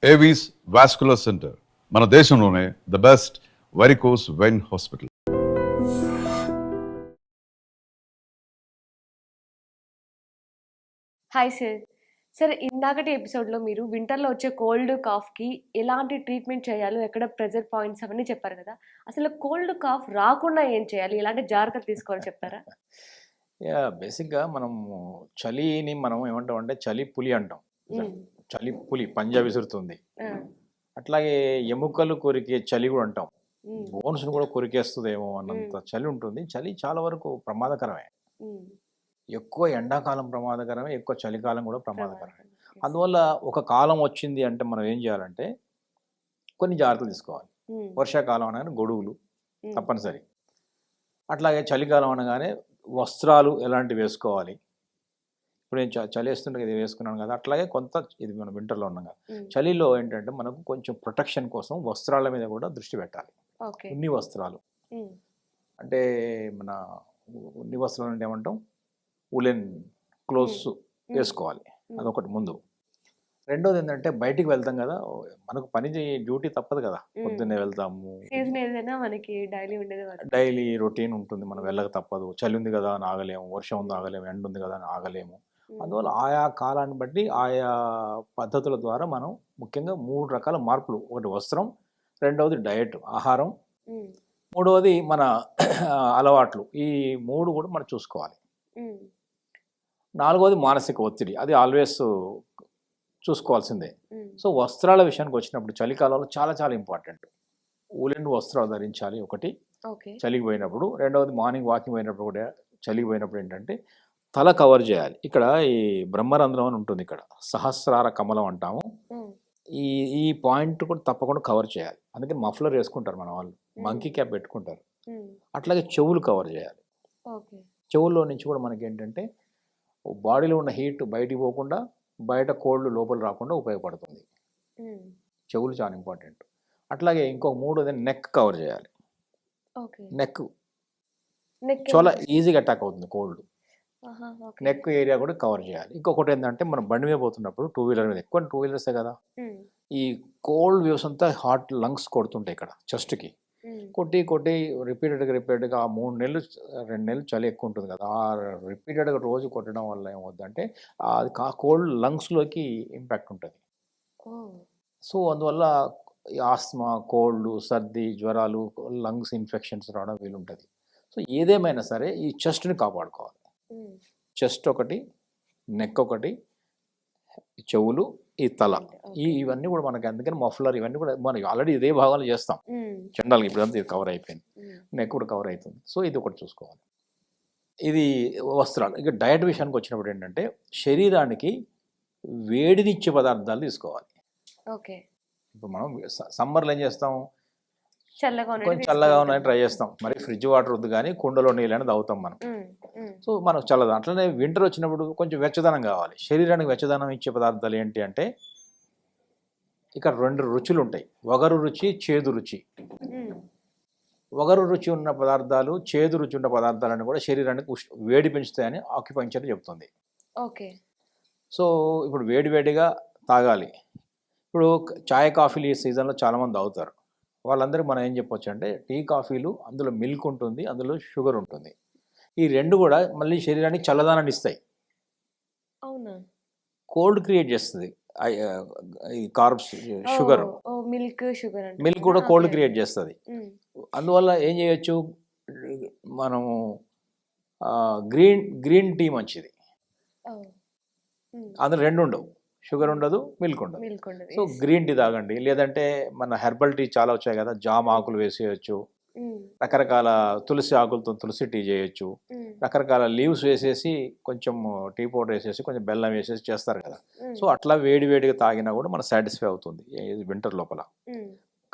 Avis vascular centre మన దేశంలోనే the best varicose vein hospital. Hi sir. Sir ఇందాకటి ఎపిసోడ్‌లో మీరు వింటర్‌లో వచ్చే కోల్డ్, కాఫ్‌కి ఎలాంటి ట్రీట్మెంట్ చేయాలో, ఎక్కడ ప్రెజర్ పాయింట్స్ అవన్నీ చెప్పారు కదా! అసలు కోల్డ్, కాఫ్ రాకుండా ఏం చేయాలి? ఎలాంటి జాగ్రత్తలు తీసుకోవాలో చెప్తారా? బేసిక్‌గా మనము చలిని మనం ఏమంటామంటే చలి పులి అంటాం. హ్మ్. చలి పులి పంజా విసురుతుంది. ఆ! అట్లాగే ఎముకలు కొరికే చలి కూడా అంటాం. హ్మ్. బోన్స్‌ని కూడా కొరికేస్తదేమో అన్నంత చలి ఉంటుంది. చలి చాలా వరకు ప్రమాదకరమే. హ్మ్. ఎక్కువ ఎండాకాలం ప్రమాదకరమే, ఎక్కువ చలికాలం కూడా ప్రమాదకరమే. ప్రమాదకరం. యెస్. అందువల్ల ఒక కాలం వచ్చింది అంటే మనం ఏం చేయాలంటే కొన్ని జాగ్రత్తలు తీసుకోవాలి. హ్మ్. వర్షాకాలం అనగానే గొడుగులు హ్మ్. తప్పనిసరి. అట్లాగే చలికాలం అనగానే వస్త్రాలు ఎలాంటివి వేసుకోవాలి. ఇప్పుడు నేను చలేస్తుంటే ఇది వేసుకున్నాను కదా! అట్లాగే కొంత ఇది మనం వింటర్‌లో ఉన్నాం కదా! హ్మ్. చలిలో ఏంటంటే మనకు కొంచెం ప్రొటెక్షన్ కోసం వస్త్రాల మీద కూడా దృష్టి పెట్టాలి. ఓకే. ఉన్ని వస్త్రాలు. హ్మ్. అంటే మన ఉన్ని వస్త్రాలు అంటే ఏమంటాం? ఉలెన్ క్లోత్స్ హ్మ్. వేసుకోవాలి. హ్మ్. అదొకటి ముందు. రెండోది ఏంటంటే బయటికి వెళ్తాం కదా! మనకు డ్యూటీ తప్పదు కదా! హ్మ్. పొద్దున్నే వెళ్తాము. సీజన్ ఏదైనా మనకి డైలీ ఉండేదే వర్క్. డైలీ రొటీన్ ఉంటుంది. మనం హ్మ్. వెళ్ళక తప్పదు. చలి ఉంది కదా అని ఆగలేము. వర్షం ఉంది హ్మ్. ఆగలేము. ఎండ ఉంది కదా అని ఆగలేము. హ్మ్. అందువల్ల ఆయా కాలాన్ని బట్టి ఆయా పద్ధతుల ద్వారా మనం ముఖ్యంగా 3 రకాల మార్పులు. ఒకటి వస్త్రం, రెండవది డయట్ ఆహారం, హ్మ్. మూడవది మన అలవాట్లు. ఈ 3 కూడా మనం చూసుకోవాలి. హ్మ్. నాలుగవది మానసిక ఒత్తిడి. అది ఆల్వేస్ చూసుకోవాల్సిందే. హ్మ్. సో, వస్త్రాల విషయానికి వచ్చినప్పుడు చలికాలంలో చాలా చాలా ఇంపార్టెంట్. ఉలెన్ వస్త్రాలు ధరించాలి ఒకటి. ఓకే. చలికి పోయినప్పుడు. రెండవది మార్నింగ్ వాకింగ్ పోయినప్పుడు కూడా చలికి పోయినప్పుడు ఏంటంటే తల కవర్ చేయాలి. ఇక్కడ ఈ బ్రహ్మరంధ్రం అని ఉంటుంది ఇక్కడ. సహస్రార కమలం అంటాము. హ్మ్. ఈ ఈ పాయింట్ కూడా తప్పకుండా కవర్ చేయాలి. అందుకని మఫ్లర్ వేసుకుంటారు మన వాళ్ళు. హ్మ్. మంకీ క్యాప్ పెట్టుకుంటారు. హ్మ్. అట్లాగే చెవులు కవర్ చేయాలి. ఓకే. చెవుల్లో నుంచి కూడా మనకేంటంటే బాడీలో ఉన్న హీట్ బయటికి పోకుండా, బయట కోల్డ్ లోపల రాకుండా ఉపయోగపడుతుంది. హ్మ్. చెవులు చాలా ఇంపార్టెంట్. అట్లాగే ఇంకొక మూడోది నెక్ కవర్ చేయాలి. ఓకే. నెక్ నెక్ చాలా ఎందుకు? ఈజీగా అటాక్ అవుతుంది కోల్డ్. ఆహా! ఓకే. నెక్ ఏరియా కూడా కవర్ చేయాలి. ఇంకొకటి ఏంటంటే మనం బండి మీద పోతున్నప్పుడు టూ వీలర్ మీద ఎక్కువ టూ వీలర్సే కదా! హ్మ్. ఈ కోల్డ్ వేవ్స్ అంతా హార్ట్ లంగ్స్ కొడుతుంటాయి ఇక్కడ చెస్ట్‌కి. హ్మ్. కొట్టి రిపీటెడ్‌గా ఆ 3 నెలలు 2 నెలలు చలి ఎక్కువ ఉంటుంది కదా! ఆ రిపీటెడ్‌గా రోజు కొట్టడం వల్ల ఏమవుద్దంటే అది కోల్డ్ లంగ్స్‌లోకి ఇంపాక్ట్ ఉంటది. ఓహ్! సో, అందువల్ల ఈ ఆస్త్మా, కోల్డ్, సర్ది, జ్వరాలు, లంగ్స్ ఇన్ఫెక్షన్స్ రావడం వీలుంటది. సో, ఏదేమైనా సరే ఈ చెస్ట్‌ని కాపాడుకోవాలి. హ్మ్. చెస్ట్ ఒకటి, నెక్ ఒకటి, చెవులు, ఈ తల. హ్యాండ్. ఓకే. ఇవన్నీ కూడా మనకి అందుకని మఫ్లర్ ఇవన్నీ కూడా మనం ఆల్రెడీ ఇదే భాగాలు చేస్తాం. హ్మ్. జనరల్‌గా ఇప్పుడంతా ఇది కవర్ అయిపోయింది. హ్మ్. నెక్ కూడా కవర్ అయితుంది. సో, ఇది ఒకటి చూసుకోవాలి. ఇది వస్త్రాలు. ఇక డయట్ విషయానికి వచ్చినప్పుడు ఏంటంటే శరీరానికి వేడినిచ్చే పదార్థాలు తీసుకోవాలి. ఓకే. ఇప్పుడు మనం సమ్మర్‌లో ఏం చేస్తాం? చల్లగా ఉండేవి కొంచెం తీసుకుంటాం. చల్లగా ఉన్నాయని ట్రై చేస్తాం. మరి ఫ్రిడ్జ్ వాటర్ వద్దు గానీ కుండలో నీళ్ళని తాగుతాం మనం. హ్మ్. హ్మ్. సో, మనకు చల్లదు. అట్లనే వింటర్ వచ్చినప్పుడు కొంచెం వెచ్చదనం కావాలి. శరీరానికి వెచ్చదనం ఇచ్చే పదార్థాలు ఏంటి అంటే ఇక్కడ 2 రుచులుంటాయి. వగరు రుచి, చేదు రుచి. హ్మ్. వగరు రుచి ఉన్న పదార్థాలు, చేదు రుచి ఉన్న పదార్థాలను కూడా శరీరానికి వేడి పెంచుతాయని ఆక్యుపంక్చర్ చెప్తుంది. ఓకే. సో, ఇప్పుడు వేడిగా తాగాలి. ఇప్పుడు చాయ్, కాఫీలు ఈ సీజన్‌లో చాలామంది తాగుతారు. వాళ్ళందరికీ మనం ఏం చెప్పొచ్చంటే టీ, కాఫీలు అందులో మిల్క్ ఉంటుంది. అందులో షుగర్ ఉంటుంది. ఈ 2 కూడా మళ్ళీ శరీరానికి చల్లదనాన్ని ఇస్తాయి. అవునా? కోల్డ్ క్రియేట్ చేస్తది. అయ్ ఆహ్, ఈ కార్బ్స్, షుగర్. ఓహ్! ఓహ్! మిల్క్, షుగర్ అంటారు మిల్క్ కదా! కూడా ఓకే. Cold okay. క్రియేట్ చేస్తది. హ్మ్. అందువల్ల ఏం చేయొచ్చు? మనము గ్రీన్ టీ మంచిది. ఓహ్! హ్మ్. అందులో 2 ఉండవు. షుగర్ హ్మ్. ఉండదు, మిల్క్ ఉండదు. మిల్క్ ఉండదు. So, yes. గ్రీన్ టీ తాగండి. లేదంటే మన హెర్బల్ టీ చాలా వచ్చాయి కదా! జామ హ్మ్. ఆకులు వేసేయొచ్చు. హ్మ్. రకరకాల తులసి ఆకులతో తులసి టీ చేయొచ్చు. హ్మ్. రకరకాల లీవ్స్ వేసేసి కొంచెం టీ పౌడర్ వేసేసి కొంచెం బెల్లం వేసేసి చేస్తారు కదా! హ్మ్. సో, అట్లా వేడిగా తాగినా కూడా మనం సాటిస్ఫై అవుతుంది. ఇది వింటర్ లోపల. హ్మ్.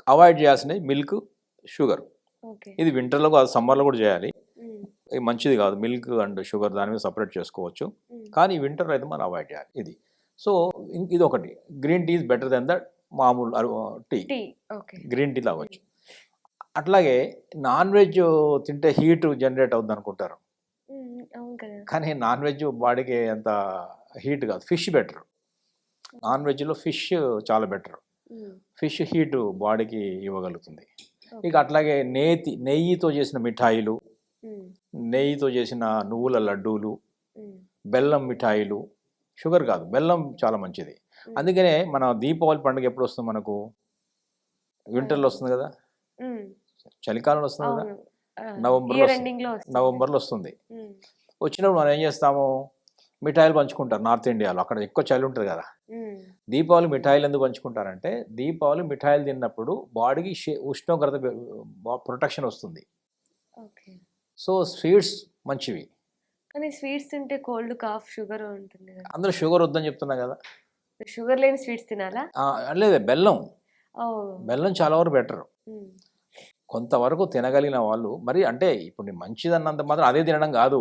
అవాయిడ్ చేయాల్సినవి మిల్క్, షుగర్. ఓకే. ఇది వింటర్‌లో కాదు సమ్మర్‌లో కూడా చేయాలి. హ్మ్. ఇది మంచిది కాదు. మిల్క్ అండ్ షుగర్ దాని మీద సెపరేట్ చేసుకోవచ్చు. హ్మ్. కానీ వింటర్‌లో అయితే మనం అవాయిడ్ చేయాలి ఇది. సో, ఇదొకటి. Green tea is better than the మామూలు tea. Tea. Okay. Green tea hmm. తాగొచ్చు. అట్లాగే నాన్ వెజ్ తింటే హీట్ జనరేట్ అవుద్దనుకుంటారు. హ్మ్. అవును కదా! కానీ నాన్ వెజ్ బాడీకి అంత హీట్ కాదు. Fish better. నాన్ వెజ్‌లో ఫిష్ చాలా బెటర్. ఫిష్ హీట్ బాడీకి ఇవ్వగలుగుతుంది. ఇక అట్లాగే నెయ్యితో చేసిన మిఠాయిలు, నెయ్యితో చేసిన నువ్వుల లడ్డూలు, బెల్లం మిఠాయిలు, షుగర్ కాదు బెల్లం చాలా మంచిది. అందుకనే మన దీపావళి పండుగ ఎప్పుడు వస్తుంది మనకు? వింటర్లో వస్తుంది కదా, చలికాలంలో వస్తుంది కదా, నవంబర్లో వస్తుంది. వచ్చినప్పుడు మనం ఏం చేస్తాము, మిఠాయిలు పంచుకుంటారు. నార్త్ ఇండియాలో అక్కడ ఎక్కువ చలి ఉంటుంది కదా. దీపావళి మిఠాయిలు ఎందుకు పంచుకుంటారంటే దీపావళి మిఠాయిలు తిన్నప్పుడు బాడీకి ఉష్ణోగ్రత ప్రొటెక్షన్ వస్తుంది. సో స్వీట్స్ మంచివి. కానీ స్వీట్స్ తింటే కోల్డ్ కాఫ్ షుగర్ ఉంటుంది కదా. అందులో షుగర్ వద్దని చెప్తున్నా కదా. షుగర్ లేని స్వీట్స్ తినాలా? లేదు, బెల్లం చాలా వరకు బెటర్. కొంతవరకు తినగలిగిన వాళ్ళు మరి, అంటే ఇప్పుడు మంచిదన్నంత మాత్రం అదే తినడం కాదు,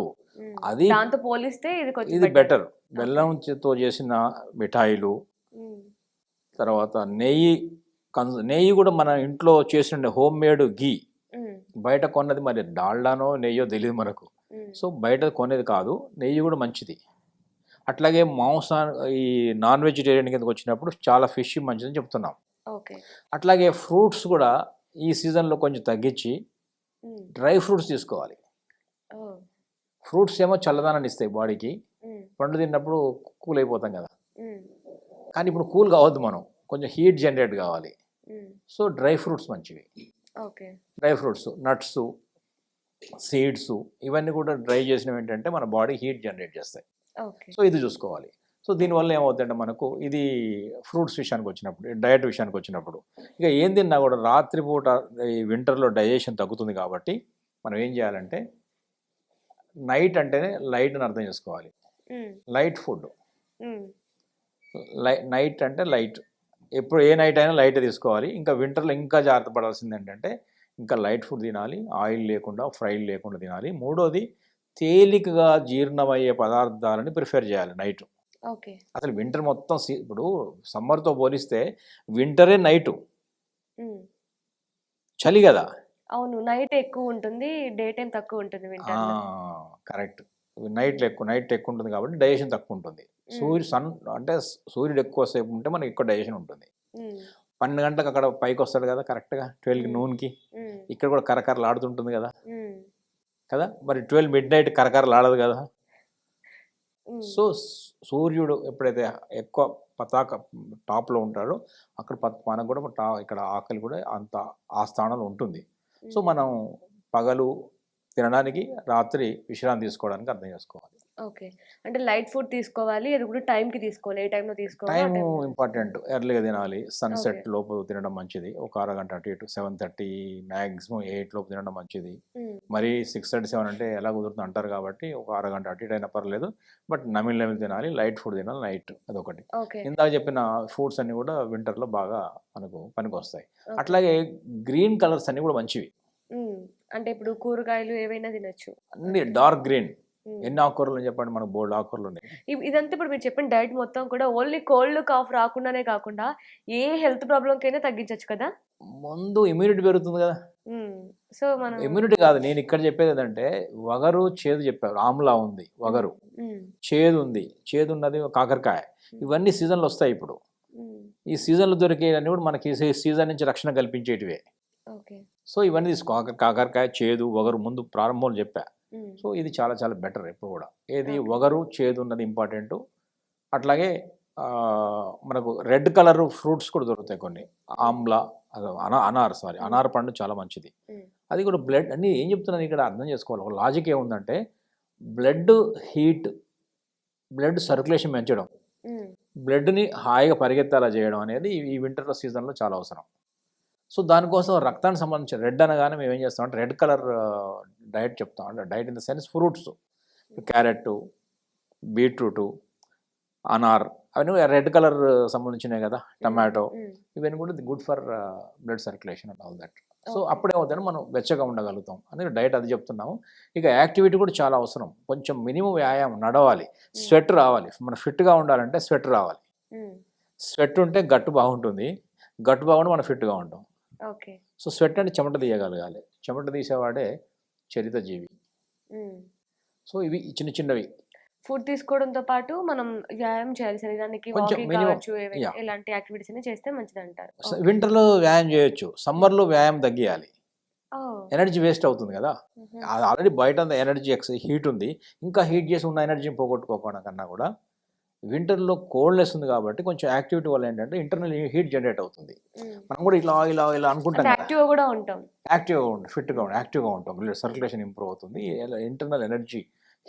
అది దాంతో పోలిస్తే ఇది బెటర్. బెల్లంతో చేసిన మిఠాయిలు, తర్వాత నెయ్యి కూడా మన ఇంట్లో చేసిన హోమ్ మేడ్ గీ, బయట కొన్నది మరి డాల్డానో నెయ్యో తెలియదు మనకు. సో బయట కొనేది కాదు, నెయ్యి కూడా మంచిది. అట్లాగే ఈ నాన్ వెజిటేరియన్ కిందకి వచ్చినప్పుడు చాలా ఫిష్ మంచిదని చెప్తున్నాం. అట్లాగే ఫ్రూట్స్ కూడా ఈ సీజన్లో కొంచెం తగ్గించి డ్రై ఫ్రూట్స్ తీసుకోవాలి. ఫ్రూట్స్ ఏమో చల్లదనాన్ని ఇస్తాయి బాడీకి, పండు తిన్నప్పుడు కూల్ అయిపోతాం కదా. కానీ ఇప్పుడు కూల్ కావద్దు, మనం కొంచెం హీట్ జనరేట్ కావాలి. సో డ్రై ఫ్రూట్స్ మంచివి. డ్రై ఫ్రూట్స్, నట్స్, సీడ్స్ ఇవన్నీ కూడా డ్రై చేసినవి ఏంటంటే మన బాడీ హీట్ జనరేట్ చేస్తాయి. సో ఇది చూసుకోవాలి. సో దీనివల్ల ఏమవుతుందంటే మనకు ఇది ఫ్రూట్స్ విషయానికి వచ్చినప్పుడు, డయట్ విషయానికి వచ్చినప్పుడు ఇక ఏం తిన్నా కూడా రాత్రిపూట ఈ వింటర్లో డైజెషన్ తగ్గుతుంది కాబట్టి మనం ఏం చేయాలంటే నైట్ అంటేనే లైట్ అని అర్థం చేసుకోవాలి. లైట్ ఫుడ్, నైట్ అంటే లైట్, ఎప్పుడు ఏ నైట్ అయినా లైట్ తీసుకోవాలి. ఇంకా వింటర్లో ఇంకా జాగ్రత్త పడాల్సింది ఏంటంటే ఇంకా లైట్ ఫుడ్ తినాలి, ఆయిల్ లేకుండా, ఫ్రైడ్ లేకుండా తినాలి. మూడోది తేలికగా జీర్ణమయ్యే పదార్థాలని ప్రిఫర్ చేయాలి నైట్. అసలు వింటర్ మొత్తం ఇప్పుడు సమ్మర్తో పోలిస్తే వింటరే నైటు చలి కదా. అవును, నైట్ ఎక్కువ ఉంటుంది, డే టైం తక్కువ ఉంటుంది వింటర్. కరెక్ట్, నైట్ ఎక్కువ ఉంటుంది కాబట్టి డైజెషన్ తక్కువ ఉంటుంది. సూర్యుడు ఎక్కువ సేపు ఉంటే మనకి ఎక్కువ డైజెషన్ ఉంటుంది. 12 గంటలకు అక్కడ పైకి వస్తాడు కదా కరెక్ట్గా, 12 నూన్కి ఇక్కడ కూడా కరకరలు ఆడుతుంటుంది కదా కదా. మరి 12 మిడ్-నైట్ కరకరలు ఆడదు కదా. సో సూర్యుడు ఎప్పుడైతే ఎక్కువ పతాక టాప్లో ఉంటాడో అక్కడ మనకు కూడా ఇక్కడ ఆకలి కూడా అంత ఆ స్థానంలో ఉంటుంది. సో మనం పగలు తినడానికి, రాత్రి విశ్రాంతి తీసుకోవడానికి అర్థం చేసుకోవాలి. ఓకే, అంటే లైట్ ఫుడ్ తీసుకోవాలి, అది కూడా టైంకి తీసుకోవాలి. ఏ టైంలో తీసుకోవాలి? Time important. ఎర్లీగా తినాలి, సన్సెట్ లోపు తినడం మంచిది. ఒక అరగంట అటు ఇటు, 7:30 మ్యాక్సిమం 8 లోపు తినడం మంచిది. మరి 6:30, 7 అంటే ఎలా కుదురుతుంది అంటారు కాబట్టి ఒక అరగంట అటు ఇటు అయినా పర్లేదు, బట్ నమిలి తినాలి, లైట్ ఫుడ్ తినాలి నైట్. అదొకటి. ఇందాక చెప్పిన ఫుడ్స్ అన్ని కూడా వింటర్లో బాగా మనకు పనికి వస్తాయి. అట్లాగే గ్రీన్ కలర్స్ అన్ని కూడా మంచివి. అంటే ఇప్పుడు కూరగాయలు ఏవైనా తినచ్చు, అన్ని డార్క్ గ్రీన్. ఎన్ని ఆకుకూరలు చెప్పండి, మనకు బోల్డ్ ఆకుకూరలు ఉన్నాయి. ఇదంతా ఇప్పుడు మీరు చెప్పిన డైట్ మొత్తం కూడా ఓన్లీ కోల్డ్ కాఫ్ రాకుండానే కాకుండా ఏ హెల్త్ ప్రాబ్లంకైనా తగ్గించవచ్చు కదా. ముందు ఇమ్యూనిటీ పెరుగుతుంది కదా. సో మనం ఇమ్యూనిటీ కాదు, నేను ఇక్కడ చెప్పేది ఏంటంటే వగరు, చేదు చెప్పారు. ఆమ్లా ఉంది, వగరు, చేదు ఉంది, చేదు ఉన్నది కాకరకాయ. ఇవన్నీ సీజన్లు వస్తాయి. ఇప్పుడు ఈ సీజన్లో దొరికేవన్నీ కూడా మనకి సీజన్ నుంచి రక్షణ కల్పించేటివే. సో ఇవన్నీ తీసుకో, కాకరకాయ, చేదు, వగరు ముందు ప్రారంభంలో చెప్పా. సో ఇది చాలా చాలా బెటర్ ఎప్పుడు కూడా. ఏది వగరు, చేదు ఉన్నది ఇంపార్టెంట్. అట్లాగే మనకు రెడ్ కలర్ ఫ్రూట్స్ కూడా దొరుకుతాయి కొన్ని. ఆమ్లా, అనార్ పండు చాలా మంచిది. అది కూడా బ్లడ్ అన్ని ఏం చెప్తున్నాను ఇక్కడ అర్థం చేసుకోవాలి. ఒక లాజిక్ ఏముందంటే బ్లడ్ హీట్, బ్లడ్ సర్క్యులేషన్ పెంచడం, బ్లడ్ని హాయిగా పరిగెత్తాలా చేయడం అనేది ఈ వింటర్ సీజన్లో చాలా అవసరం. సో దానికోసం రక్తానికి సంబంధించిన రెడ్ అనగానే మేము ఏం చేస్తామంటే రెడ్ కలర్ డైట్ చెప్తాం. అంటే diet in the sense fruits, carrot, beetroot, అనార్ అవన్నీ రెడ్ కలర్ సంబంధించినవి కదా. టమాటో ఇవన్నీ కూడా good for blood circulation and all that. So అప్పుడేమవుతుందంటే మనం వెచ్చగా ఉండగలుగుతాం. అందుకే డైట్ అది చెప్తున్నాము. ఇక యాక్టివిటీ కూడా చాలా అవసరం. కొంచెం మినిమం వ్యాయామం, నడవాలి, స్వెట్ రావాలి. మనం ఫిట్గా ఉండాలంటే స్వెట్ రావాలి. స్వెట్ ఉంటే గట్టు బాగుంటుంది, గట్టు బాగుంటే మనం ఫిట్గా ఉంటాం. సో స్వెట్ అంటే చెమట తీయగలగాలి, చెమట తీసేవాడే చరిత జీవి. సో ఇవి చిన్న చిన్నవి. ఫుడ్ తీసుకోవడంతో పాటు మనం వ్యాయామం చేయాలి శరీరానికి, కొంచెం వాకింగ్ minimum, కావచ్చు, yeah. ఎలాంటి యాక్టివిటీస్ అయినా చేస్తే మంచిదంటారు. వింటర్లో వ్యాయామం చేయొచ్చు, సమ్మర్లో వ్యాయామం తగ్గియాలి. ఓహ్! ఎనర్జీ వేస్ట్ అవుతుంది కదా. అది ఆల్రెడీ బయట అంత ఎనర్జీ హీట్ ఉంది, ఇంకా హీట్ చేసి ఉన్న ఎనర్జీని పోగొట్టుకోకుండా కన్నా కూడా వింటర్లో కోల్డ్నెస్ ఉంది కాబట్టి కొంచెం యాక్టివిటీ వల్ల ఏంటంటే ఇంటర్నల్ హీట్ జనరేట్ అవుతుంది. మనం కూడా ఇలా ఇలా ఇలా అనుకుంటాం కదా, యాక్టివ్ కూడా ఉంటాం. యాక్టివ్గా ఉండి ఫిట్గా ఉండి యాక్టివ్గా ఉంటాం, సర్క్యులేషన్ ఇంప్రూవ్ అవుతుంది, ఇంటర్నల్ ఎనర్జీ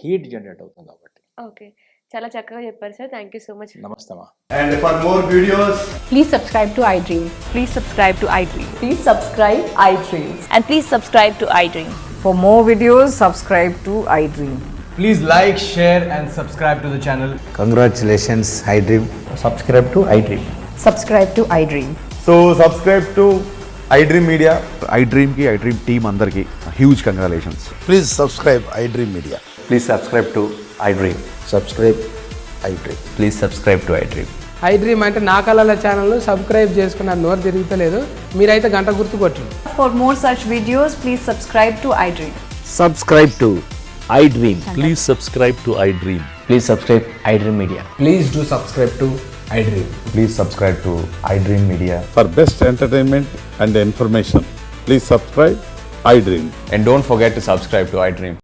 హీట్ జనరేట్ అవుతుంది కాబట్టి. ఓకే, చాలా చక్కగా చెప్పారు sir. Thank you so much. నమస్తే మా. And for more videos, Please subscribe to iDream. Please subscribe to iDream. Please subscribe iDream. And please subscribe to iDream. For more videos, subscribe to iDream. please like, share and subscribe to the channel. Congratulations, iDream. Subscribe to iDream. Subscribe to iDream. So subscribe to iDream Media. iDream team అందరికి huge congratulations. Please subscribe iDream Media. Please subscribe to iDream. Subscribe iDream. Please subscribe to iDream. iDream అంటే నా కళల ఛానల్ను subscribe చేసుకున్న నోరు తిరుగుతలేదు, మీరైతే గంట గుర్తు కొట్టండి. For more such videos, please subscribe to iDream. Subscribe to iDream. Please subscribe to iDream. Please subscribe iDream Media. Please do subscribe to iDream. Please subscribe to iDream Media. For best entertainment and information, please subscribe iDream. And don't forget to subscribe to iDream.